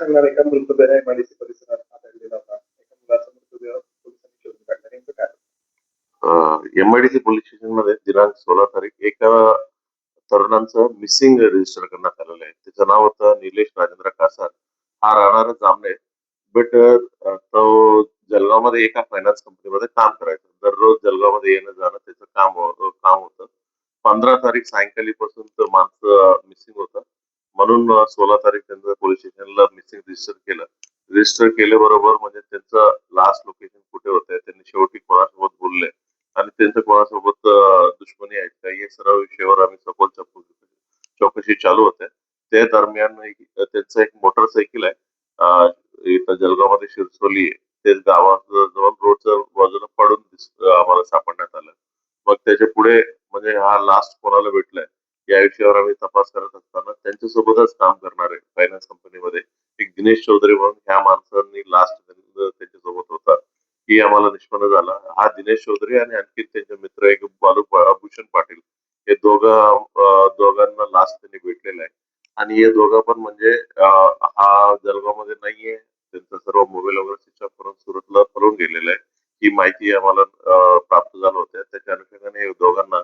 सांगणार एका मृतदेह एमआयडीसी परिसरात आढळलेला होता. एका मुलाचा मृतदेह पोलिसांनी शोधून काढला. नेमकं काय? एमआयडीसी पोलीस स्टेशन मध्ये दिनांक 16 तारीख एका तरुणांचं मिसिंग रजिस्टर करण्यात आलेलं आहे. त्याचं नाव होतं निलेश राजेंद्र कासार. हा राहणार जामनेर. बट तो जळगावमध्ये एका फायनान्स कंपनीमध्ये काम करायचा. दररोज जळगावमध्ये येणं जाणं त्याचं काम होतं. 15 तारीख सायंकाळी पासून तो माणसं मिसिंग होतं. म्हणून 16 तारीख त्यांचं पोलीस स्टेशनला मिसिंग रजिस्टर केलं. रजिस्टर केल्याबरोबर म्हणजे त्यांचं लास्ट लोकेशन कुठे होतं, त्यांनी शेवटी कोणासोबत बोलले आणि त्यांचं कोणासोबत दुश्मनी आहे का, हे सर्व विषयावर आम्ही सखोल चौकशी चालू होते. त्या दरम्यान त्यांचं एक मोटरसायकल आहे, इथं जळगावमध्ये शिरसोली आहे. ते गावाजवळ रोडच्या बाजूला पडून आम्हाला सापडण्यात आलं. मग त्याच्या पुढे म्हणजे हा लास्ट कोणाला भेटलाय या विषयावर आम्ही तपास करत असताना त्यांच्यासोबतच काम करणारे फायनान्स कंपनीमध्ये एक दिनेश चौधरी म्हणून ह्या माणसांनी लास्ट त्यांच्यासोबत होता, ही आम्हाला निष्पन्न झाला. हा दिनेश चौधरी आणि आणखी त्यांचे मित्र एक भूषण पाटील, हे दोघांना लास्ट त्यांनी भेटलेला आहे. आणि हे दोघं पण म्हणजे हा जळगावमध्ये नाहीये. त्यांचा सर्व मोबाईल वगैरे स्विच ऑफ करून सुरतला पळून गेलेला आहे. ही माहिती आम्हाला प्राप्त झालं होतं. त्याच्या अनुषंगाने या दोघांना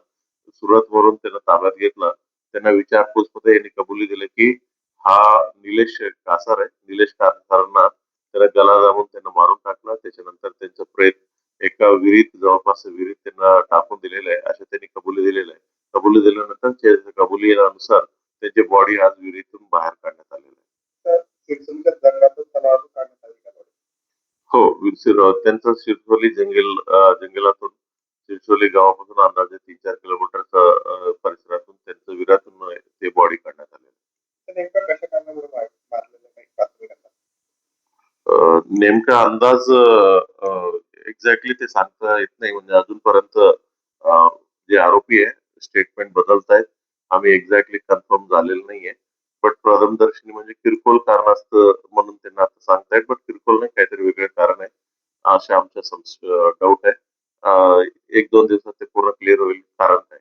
सुरतवरून त्यांना ताब्यात घेतलं. त्यांना विचारपूस मध्ये यांनी कबुली दिली की हा निलेश कासार आहे. निलेश कासारांना त्याला गला दाबून त्यांना मारून टाकलं. त्याच्यानंतर त्यांचं प्रेत एका विहिरीत, जवळपास विहिरीत त्यांना टाकून दिलेलं आहे, असं त्यांनी कबुली दिलेलं आहे. कबुली दिल्यानंतर कबुलीनुसार त्यांची बॉडी आज विहिरीतून बाहेर काढण्यात आलेली आहे. चिरसुलीच्या जंगलातून तलावातून काढण्यात आली का body? हो, त्यांचं शिरसोली जंगलातून चिरचोली गावापासून अंदाजे 3-4 किलोमीटरच्या परिसरातून त्यांचं विरातून ते बॉडी काढण्यात आलेलं आहे. तर नेमकं कशा कारणामुळे मारलेलं काही खात्री करतात? नेमका अंदाज एक्झॅक्टली ते सांगता येत नाही. म्हणजे अजूनपर्यंत जे आरोपी आहे स्टेटमेंट बदलतायत. आम्ही एक्झॅक्टली कन्फर्म झालेलं नाहीये. बट प्रथमदर्शनी म्हणजे किरकोळ कारणास्तव म्हणून त्यांना आता सांगतायत. बट किरकोळ नाही, काहीतरी वेगळं कारण आहे असे आमच्या डाऊट आहे. 1-2 दिवसात ते पूर्ण क्लिअर होईल कारण काय.